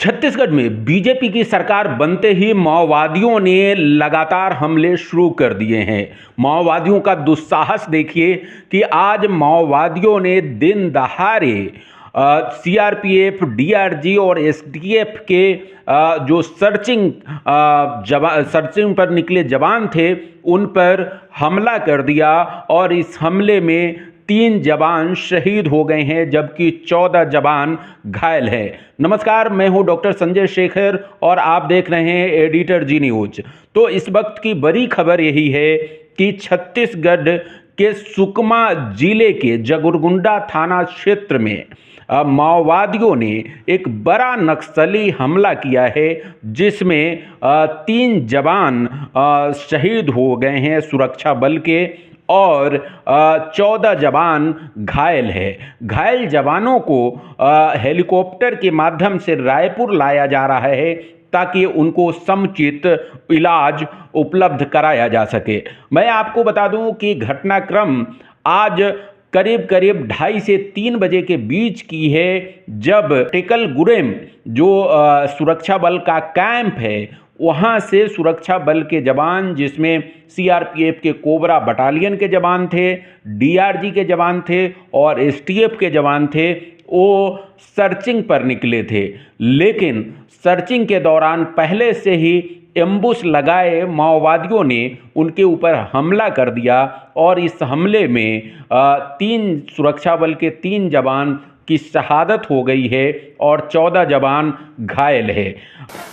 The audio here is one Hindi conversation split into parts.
छत्तीसगढ़ में बीजेपी की सरकार बनते ही माओवादियों ने लगातार हमले शुरू कर दिए हैं। माओवादियों का दुस्साहस देखिए कि आज माओवादियों ने दिन दहाड़े सीआरपीएफ, डीआरजी और एसटीएफ के जो सर्चिंग पर निकले जवान थे उन पर हमला कर दिया और इस हमले में 3 जवान शहीद हो गए हैं जबकि 14 जवान घायल हैं। नमस्कार, मैं हूं डॉक्टर संजय शेखर और आप देख रहे हैं एडिटर जी न्यूज। तो इस वक्त की बड़ी खबर यही है कि छत्तीसगढ़ के सुकमा जिले के जगुरगुंडा थाना क्षेत्र में माओवादियों ने एक बड़ा नक्सली हमला किया है जिसमें 3 जवान शहीद हो गए हैं सुरक्षा बल के और 14 जवान घायल है। घायल जवानों को हेलीकॉप्टर के माध्यम से रायपुर लाया जा रहा है ताकि उनको समुचित इलाज उपलब्ध कराया जा सके। मैं आपको बता दूं कि घटनाक्रम आज करीब 2:30 से 3 बजे के बीच की है, जब टेकलगुरेम जो सुरक्षा बल का कैंप है वहाँ से सुरक्षा बल के जवान, जिसमें सीआरपीएफ के कोबरा बटालियन के जवान थे, डीआरजी के जवान थे और एसटीएफ के जवान थे, वो सर्चिंग पर निकले थे। लेकिन सर्चिंग के दौरान पहले से ही एम्बुश लगाए माओवादियों ने उनके ऊपर हमला कर दिया और इस हमले में 3 सुरक्षा बल के 3 जवान की शहादत हो गई है और 14 जवान घायल है।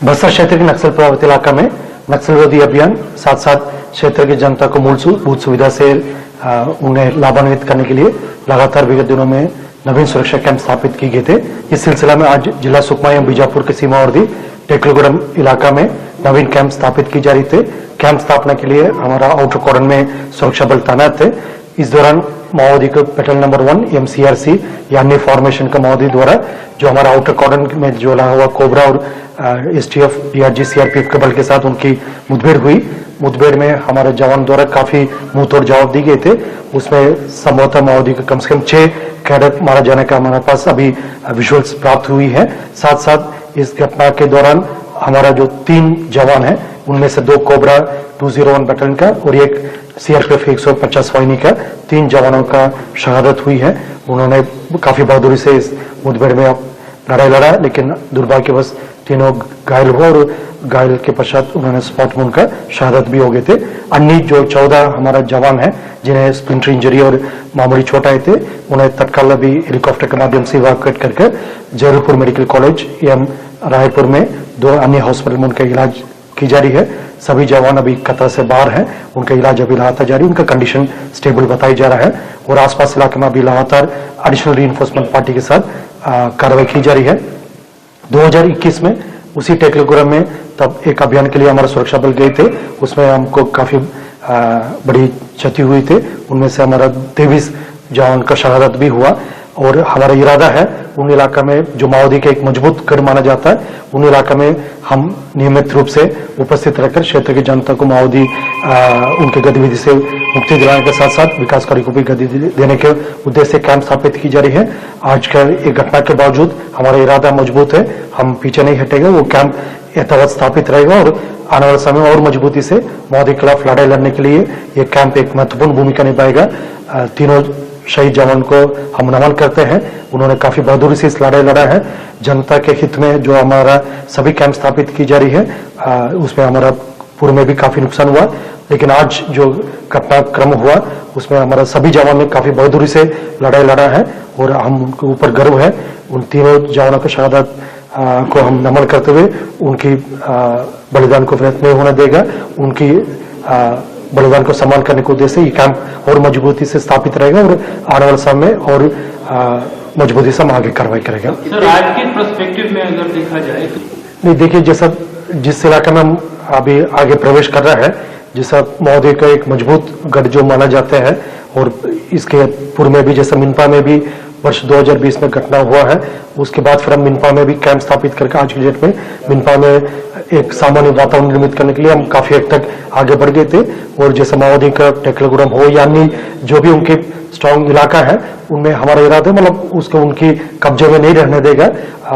बस्तर क्षेत्र के नक्सल प्रभावित इलाका में नक्सल विरोधी अभियान साथ साथ क्षेत्र की जनता को मूलभूत सुविधा से उन्हें लाभान्वित करने के लिए लगातार विगत दिनों में नवीन सुरक्षा कैंप स्थापित किए गए थे। इस सिलसिला में आज जिला सुकमा एवं बीजापुर के सीमावर्ती टेकलगुरम इलाका में नवीन कैंप स्थापित की जा रही थे। कैंप स्थापना के लिए हमारा आउटर कॉर्डन में सुरक्षा बल तैनात थे। इस दौरान माओवादी को पेट्रोल नंबर 1 MCRC यानी फॉर्मेशन का माओवादी द्वारा जो हमारा आउटर कॉर्डन में जो लगा हुआ कोबरा और STF, DRG, CRPF के बल के साथ उनकी मुठभेड़ हुई। मुठभेड़ में हमारे जवान द्वारा काफी मुंह तोड़ जवाब दिए गए थे। उसमें संभवतः माओवादी को कम से कम 6 कैडेट मारा जाने का हमारे पास अभी विजुअल्स प्राप्त हुई है। साथ साथ इस घटना के दौरान हमारा जो 3 जवान है उनमें से 2 कोबरा 201 बटालियन का और एक CRPF 150 वाहिनी का 3 जवानों का शहादत हुई है। उन्होंने काफी बहादुरी से इस मुठभेड़ में लड़ाई लड़ा, लेकिन दुर्भाग्यवश तीनों घायल हुए और घायल के पश्चात उन्होंने स्पॉट में उनका शहादत भी हो गए थे। अन्य जो 14 हमारा जवान है जिन्हें स्प्लिंटर इंजरी और मामूली चोट आए थे, उन्हें तत्काल भी हेलीकॉप्टर के माध्यम से इवैक्यूएट करके जयपुर मेडिकल कॉलेज एवं रायपुर में 2 अन्य हॉस्पिटल में उनका इलाज की जा रही है। सभी जवान अभी खतरा से बाहर हैं, उनका इलाज अभी लगातार जारी, उनका कंडीशन स्टेबल बताई जा रहा है और आसपास इलाके में अभी लगातार एडिशनल रीइंफोर्समेंट पार्टी के साथ कार्रवाई की जा रही है। 2021 में उसी टेकलगुरम में तब एक अभियान के लिए हमारा सुरक्षा बल गए थे, उसमें हमको काफी बड़ी क्षति हुई थी। उनमें से हमारा 23 जवान का शहादत भी हुआ और हमारा इरादा है उन इलाका में जो माओवादी का एक मजबूत गढ़ माना जाता है, उन इलाका में हम नियमित रूप से उपस्थित रहकर क्षेत्र की जनता को माओवादी उनके गतिविधि से मुक्ति दिलाने के साथ साथ विकास कार्य को भी गति देने के उद्देश्य से कैंप स्थापित की जा रही है। आज का एक घटना के बावजूद हमारा इरादा मजबूत है, हम पीछे नहीं हटेगा, वो कैंप यथावत स्थापित रहेगा और आने वाले समय में और मजबूती से माओवादी के खिलाफ लड़ाई लड़ने के लिए ये कैंप एक महत्वपूर्ण भूमिका निभाएगा। तीनों शहीद जवान को हम नमन करते हैं, उन्होंने काफी बहादुरी से इस लड़ाई लड़ा है। जनता के हित में जो हमारा सभी कैंप स्थापित की जा रही है उसमें हमारा पूर्व में भी काफी नुकसान हुआ, लेकिन आज जो घटनाक्रम हुआ उसमें हमारा सभी जवान ने काफी बहादुरी से लड़ाई लड़ा है और हम उनके ऊपर गर्व है। उन तीनों जवानों की शहादत को हम नमन करते हुए उनकी बलिदान को व्यर्थ नहीं होने देगा, उनकी बलिदान को सम्मान करने के उद्देश्य से ये कैंप और मजबूती से स्थापित रहेगा और आने वाले समय और मजबूती से हम आगे कार्रवाई करेगा। सर, आज के पर्सपेक्टिव में अगर देखा जाए तो नहीं, देखिए जैसा जिस इलाके में हम अभी आगे प्रवेश कर रहा है, जैसा माओवादी का एक मजबूत गढ़ जो माना जाता है और इसके पूर्व में भी जैसा मिनपा में भी वर्ष 2020 में घटना हुआ है, उसके बाद फिर हम मिनपा में भी कैंप स्थापित करके आज की डेट में मिनपा में एक सामान्य वातावरण निर्मित करने के लिए हम काफी हद तक आगे बढ़ गए थे। और जैसे माओवादी का टेकलगुरम हो यानी जो भी उनके स्ट्रांग इलाका है उनमें हमारा इरादा मतलब उसको उनकी कब्जे में नहीं रहने देगा,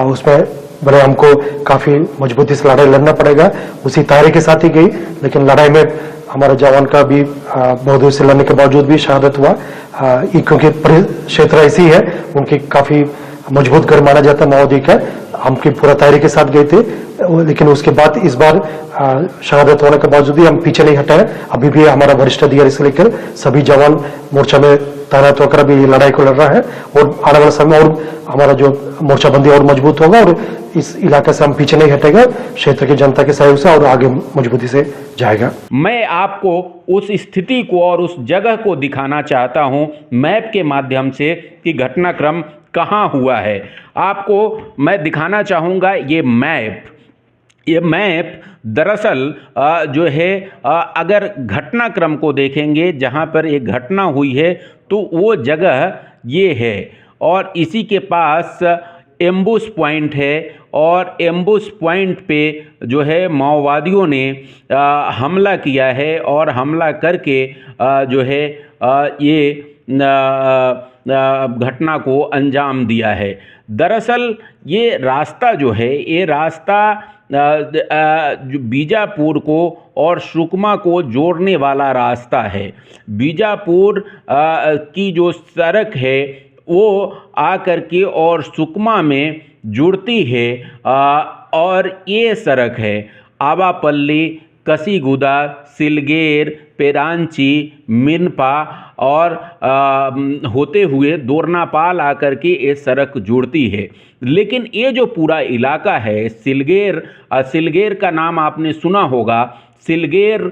उसमें भले हमको काफी मजबूती से लड़ाई लड़ना पड़ेगा, उसी तैयारी के साथ ही गई, लेकिन लड़ाई में हमारे जवान का भी बहुत दूर से लड़ने के बावजूद भी शहादत हुआ। क्योंकि क्षेत्र ऐसी है, उनकी काफी मजबूत घर माना जाता है माओवादी का। हम की पूरा तैयारी के साथ गए थे, लेकिन उसके बाद इस बार शहादत होने के बावजूद भी हम पीछे नहीं हटे हैं। अभी भी हमारा वरिष्ठ अधिकारी से लेकर सभी जवान मोर्चा में तैनात होकर अभी ये लड़ाई को लड़ रहा है, और आने वाले समय और हमारा जो मोर्चाबंदी और मजबूत होगा, और इस इलाके से हम पीछे नहीं हटेगा, क्षेत्र की जनता के सहयोग से और आगे मजबूती से जाएगा। मैं आपको उस स्थिति को और उस जगह को दिखाना चाहता हूं मैप के माध्यम से कि घटनाक्रम कहाँ हुआ है। आपको मैं दिखाना चाहूँगा ये मैप दरअसल जो है अगर घटनाक्रम को देखेंगे जहाँ पर एक घटना हुई है तो वो जगह ये है, और इसी के पास एम्बुश पॉइंट है, और एम्बुश पॉइंट पे जो है माओवादियों ने हमला किया है, और हमला करके जो है ये घटना को अंजाम दिया है। दरअसल ये रास्ता जो है, ये रास्ता जो बीजापुर को और सुकमा को जोड़ने वाला रास्ता है। बीजापुर की जो सड़क है वो आकर के और सुकमा में जुड़ती है, और ये सड़क है आवापल्ली, कसीगुदा, सिलगेर, पेरांची, मिनपा और होते हुए दोरनापाल आकर के ये सड़क जुड़ती है। लेकिन ये जो पूरा इलाका है सिलगेर का नाम आपने सुना होगा। सिलगेर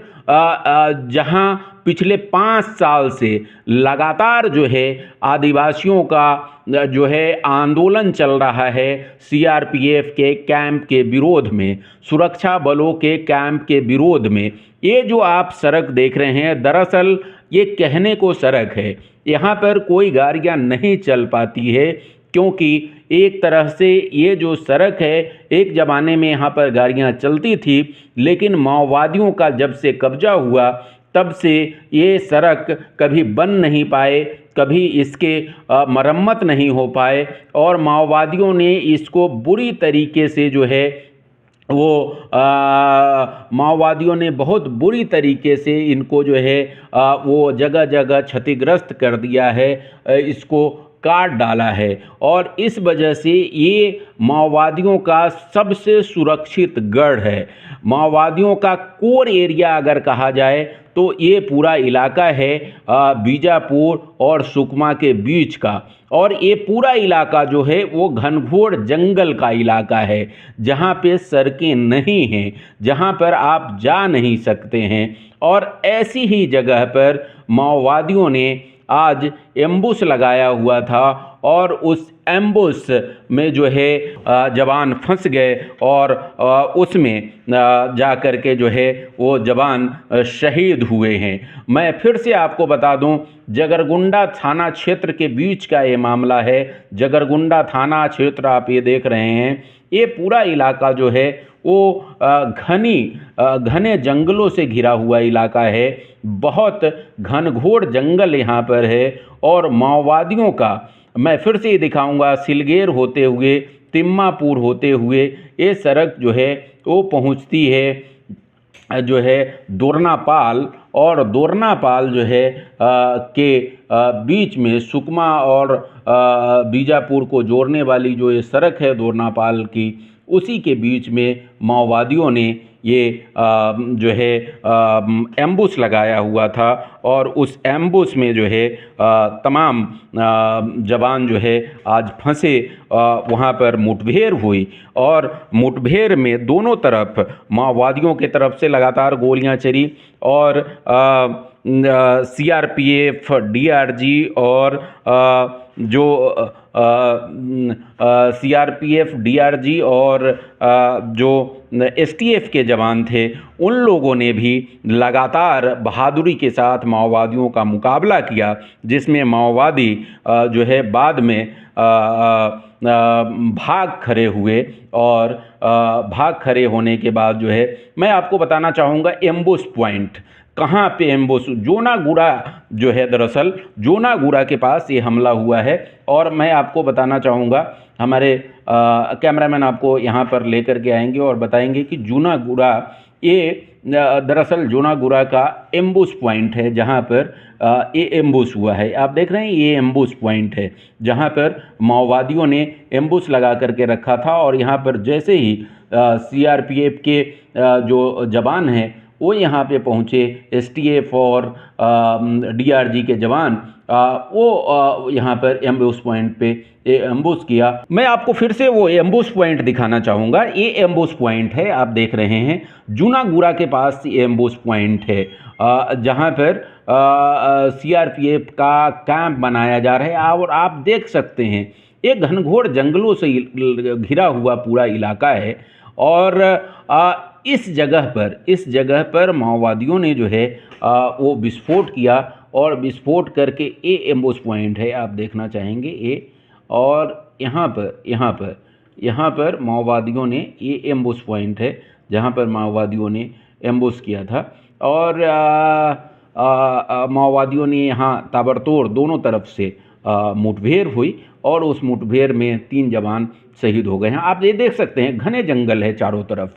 जहाँ पिछले 5 साल से लगातार जो है आदिवासियों का जो है आंदोलन चल रहा है, सीआरपीएफ के कैंप के विरोध में, सुरक्षा बलों के कैंप के विरोध में। ये जो आप सड़क देख रहे हैं दरअसल ये कहने को सड़क है, यहाँ पर कोई गाड़ियाँ नहीं चल पाती है, क्योंकि एक तरह से ये जो सड़क है एक ज़माने में यहाँ पर गाड़ियाँ चलती थी, लेकिन माओवादियों का जब से कब्जा हुआ तब से ये सड़क कभी बन नहीं पाए, कभी इसके मरम्मत नहीं हो पाए, और माओवादियों ने इसको बुरी तरीके से जो है वो माओवादियों ने बहुत बुरी तरीके से इनको जो है वो जगह जगह क्षतिग्रस्त कर दिया है, इसको काट डाला है, और इस वजह से ये माओवादियों का सबसे सुरक्षित गढ़ है। माओवादियों का कोर एरिया अगर कहा जाए तो ये पूरा इलाका है बीजापुर और सुकमा के बीच का, और ये पूरा इलाका जो है वो घनघोर जंगल का इलाका है, जहाँ पे सड़कें नहीं हैं, जहाँ पर आप जा नहीं सकते हैं। और ऐसी ही जगह पर माओवादियों ने आज एम्बुश लगाया हुआ था, और उस एम्बुश में जो है जवान फंस गए, और उसमें जा कर के जो है वो जवान शहीद हुए हैं। मैं फिर से आपको बता दूं, जगरगुंडा थाना क्षेत्र के बीच का ये मामला है। जगरगुंडा थाना क्षेत्र आप ये देख रहे हैं, ये पूरा इलाका जो है वो घने जंगलों से घिरा हुआ इलाका है। बहुत घनघोर जंगल यहाँ पर है, और माओवादियों का मैं फिर से दिखाऊंगा, सिलगेर होते हुए, तिम्मापुर होते हुए ये सड़क जो है वो पहुँचती है जो है दोरनापाल, और दोरनापाल जो है के बीच में सुकमा और बीजापुर को जोड़ने वाली जो ये सड़क है दोरनापाल की, उसी के बीच में माओवादियों ने ये जो है एम्बुश लगाया हुआ था, और उस एम्बुश में जो है तमाम जवान जो है आज फंसे। वहाँ पर मुठभेड़ हुई, और मुठभेड़ में दोनों तरफ माओवादियों के तरफ से लगातार गोलियां चली, और सीआरपीएफ, डीआरजी और जो सीआरपीएफ, डीआरजी और जो एसटीएफ के जवान थे, उन लोगों ने भी लगातार बहादुरी के साथ माओवादियों का मुकाबला किया, जिसमें माओवादी जो है बाद में भाग खड़े हुए, और भाग खड़े होने के बाद जो है मैं आपको बताना चाहूँगा एम्बुश पॉइंट। कहाँ पे एम्बुश, जोनागुड़ा जो है, दरअसल जोनागुड़ा के पास ये हमला हुआ है। और मैं आपको बताना चाहूँगा, हमारे कैमरामैन आपको यहाँ पर लेकर के आएंगे और बताएंगे कि जोनागुड़ा ये दरअसल जोनागुड़ा का एम्बुश पॉइंट है, जहाँ पर ये एम्बुश हुआ है। आप देख रहे हैं ये एम्बुश पॉइंट है जहाँ पर माओवादियों ने एम्बुश लगा करके रखा था। और यहाँ पर जैसे ही सीआरपीएफ के जो जवान हैं वो यहाँ पे पहुँचे, एसटीएफ और डीआरजी के जवान, वो यहाँ पर एम्बुश पॉइंट पे एम्बुश किया। मैं आपको फिर से वो एम्बुश पॉइंट दिखाना चाहूँगा। ये एम्बुश पॉइंट है, आप देख रहे हैं जोनागुड़ा के पास ये एम्बुश पॉइंट है, जहाँ पर सीआरपीएफ का कैंप बनाया जा रहा है। और आप देख सकते हैं ये घनघोर जंगलों से घिरा हुआ पूरा इलाका है। और इस जगह पर माओवादियों ने जो है वो विस्फोट किया, और विस्फोट करके ये एम्बुश पॉइंट है, आप देखना चाहेंगे ये। और यहाँ पर माओवादियों ने, ये एम्बुश पॉइंट है जहाँ पर माओवादियों ने एम्बुश किया था। और माओवादियों ने यहाँ ताबड़तोड़ दोनों तरफ से मुठभेड़ हुई, और उस मुठभेड़ में 3 जवान शहीद हो गए हैं। आप ये देख सकते हैं घने जंगल है चारों तरफ,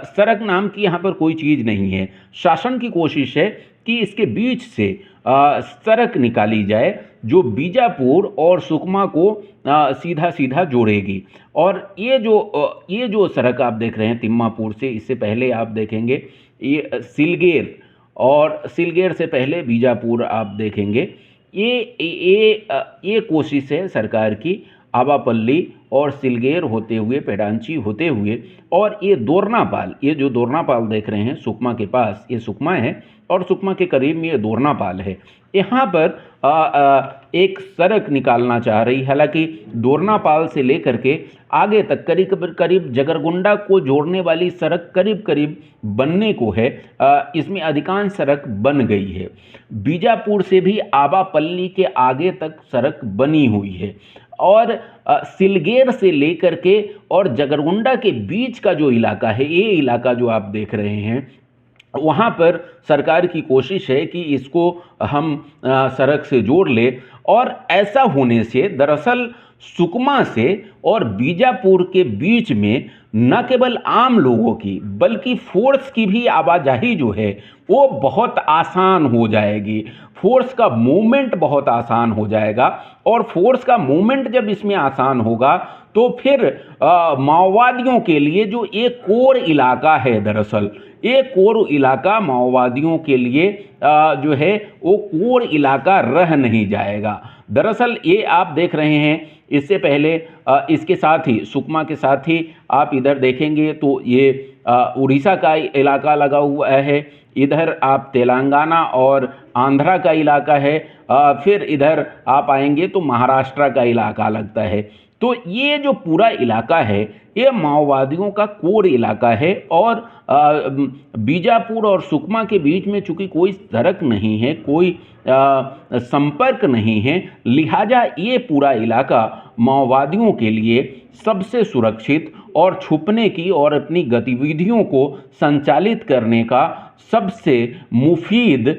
सड़क नाम की यहाँ पर कोई चीज़ नहीं है। शासन की कोशिश है कि इसके बीच से सड़क निकाली जाए जो बीजापुर और सुकमा को सीधा सीधा जोड़ेगी। और ये जो सड़क आप देख रहे हैं तिम्मापुर से, इससे पहले आप देखेंगे ये सिलगेर, और सिलगेर से पहले बीजापुर आप देखेंगे। ये कोशिश है सरकार की, आवापल्ली और सिलगेर होते हुए, पेडांची होते हुए, और ये दोरनापाल, ये जो दोरनापाल देख रहे हैं सुकमा के पास, ये सुकमा है और सुकमा के करीब में ये दोरनापाल है। यहाँ पर एक सड़क निकालना चाह रही, हालांकि दोरनापाल से लेकर के आगे तक करीब जगरगुंडा को जोड़ने वाली सड़क करीब बनने को है। इसमें अधिकांश सड़क बन गई है। बीजापुर से भी आवापल्ली के आगे तक सड़क बनी हुई है। और सिलगेर से लेकर के और जगरगुंडा के बीच का जो इलाका है, ये इलाका जो आप देख रहे हैं, वहाँ पर सरकार की कोशिश है कि इसको हम सड़क से जोड़ ले। और ऐसा होने से दरअसल सुकमा से और बीजापुर के बीच में न केवल आम लोगों की बल्कि फोर्स की भी आवाजाही जो है वो बहुत आसान हो जाएगी। फोर्स का मूवमेंट बहुत आसान हो जाएगा, और फोर्स का मूवमेंट जब इसमें आसान होगा तो फिर माओवादियों के लिए जो एक कोर इलाका है, दरअसल ये कोर इलाका माओवादियों के लिए जो है वो कोर इलाका रह नहीं जाएगा। दरअसल ये आप देख रहे हैं, इससे पहले इसके साथ ही सुकमा के साथ ही आप इधर देखेंगे तो ये उड़ीसा का इलाका लगा हुआ है, इधर आप तेलंगाना और आंध्रा का इलाका है, फिर इधर आप आएंगे तो महाराष्ट्र का इलाका लगता है। तो ये जो पूरा इलाका है ये माओवादियों का कोर इलाका है। और बीजापुर और सुकमा के बीच में चूंकि कोई सड़क नहीं है, कोई संपर्क नहीं है, लिहाजा ये पूरा इलाका माओवादियों के लिए सबसे सुरक्षित और छुपने की और अपनी गतिविधियों को संचालित करने का सबसे मुफीद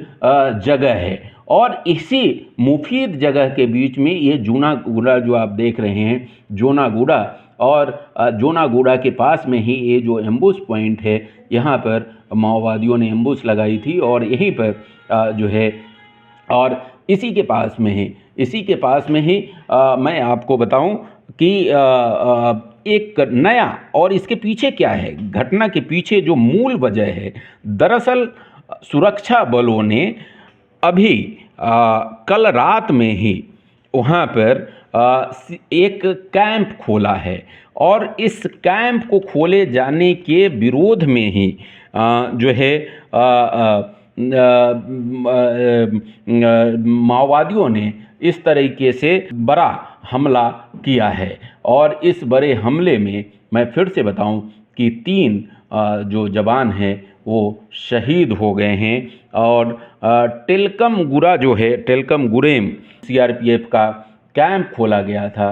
जगह है। और इसी मुफीद जगह के बीच में ये जोनागुड़ा जो आप देख रहे हैं, जोनागुड़ा, और जोनागुड़ा के पास में ही ये जो एम्बुश पॉइंट है, यहाँ पर माओवादियों ने एम्बुश लगाई थी। और यहीं पर जो है, और इसी के पास में ही मैं आपको बताऊं कि एक नया, और इसके पीछे क्या है, घटना के पीछे जो मूल वजह है, दरअसल सुरक्षा बलों ने अभी कल रात में ही वहाँ पर एक कैंप खोला है। और इस कैंप को खोले जाने के विरोध में ही जो है माओवादियों ने इस तरीके से बड़ा हमला किया है। और इस बड़े हमले में मैं फिर से बताऊं कि 3 जो जवान हैं वो शहीद हो गए हैं। और टेलकम गुरा जो है, टेलकम गुरेम सीआरपीएफ का कैंप खोला गया था,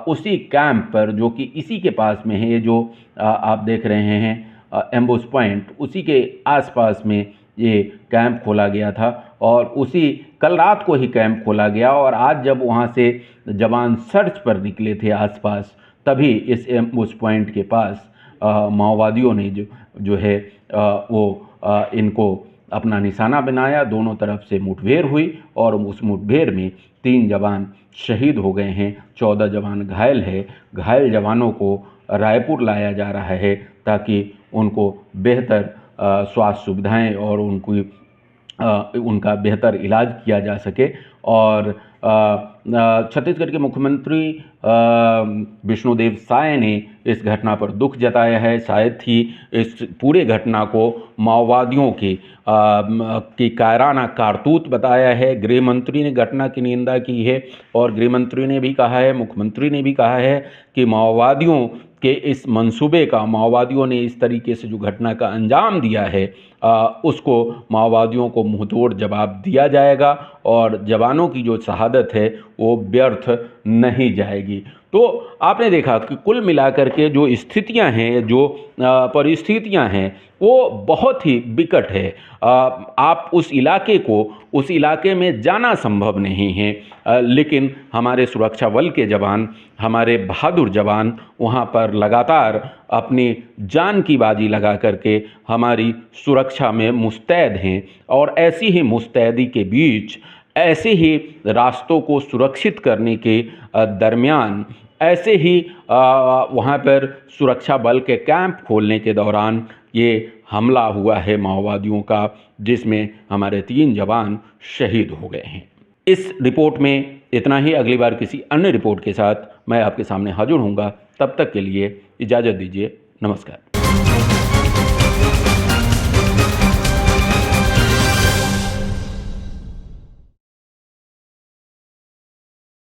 उसी कैंप पर, जो कि इसी के पास में है, ये जो आप देख रहे हैं एम्बुश पॉइंट, उसी के आसपास में ये कैंप खोला गया था और उसी कल रात को ही कैंप खोला गया और आज जब वहाँ से जवान सर्च पर निकले थे आसपास, तभी इस एम्बुश पॉइंट के पास माओवादियों ने जो है इनको अपना निशाना बनाया। दोनों तरफ से मुठभेड़ हुई और उस मुठभेड़ में 3 जवान शहीद हो गए हैं, 14 जवान घायल है। घायल जवानों को रायपुर लाया जा रहा है ताकि उनको बेहतर स्वास्थ्य सुविधाएं और उनका बेहतर इलाज किया जा सके। और छत्तीसगढ़ के मुख्यमंत्री विष्णुदेव साय ने इस घटना पर दुख जताया है। शायद ही इस पूरे घटना को माओवादियों की कायराना कारतूत बताया है। गृह मंत्री ने घटना की निंदा की है और गृह मंत्री ने भी कहा है, मुख्यमंत्री ने भी कहा है कि माओवादियों के इस मंसूबे का, माओवादियों ने इस तरीके से जो घटना का अंजाम दिया है उसको माओवादियों को मुंहतोड़ जवाब दिया जाएगा और जवानों की जो शहादत है वो व्यर्थ नहीं जाएगी। तो आपने देखा कि कुल मिलाकर के जो स्थितियां हैं, जो परिस्थितियां हैं, वो बहुत ही विकट है। आप उस इलाके में जाना संभव नहीं है, लेकिन हमारे सुरक्षा बल के जवान, हमारे बहादुर जवान वहाँ पर लगातार अपनी जान की बाजी लगा करके हमारी सुरक्षा में मुस्तैद हैं। और ऐसी ही मुस्तैदी के बीच, ऐसे ही रास्तों को सुरक्षित करने के दरमियान, ऐसे ही वहाँ पर सुरक्षा बल के कैंप खोलने के दौरान ये हमला हुआ है माओवादियों का, जिसमें हमारे 3 जवान शहीद हो गए हैं। इस रिपोर्ट में इतना ही। अगली बार किसी अन्य रिपोर्ट के साथ मैं आपके सामने हाजिर होऊंगा। तब तक के लिए इजाज़त दीजिए। नमस्कार।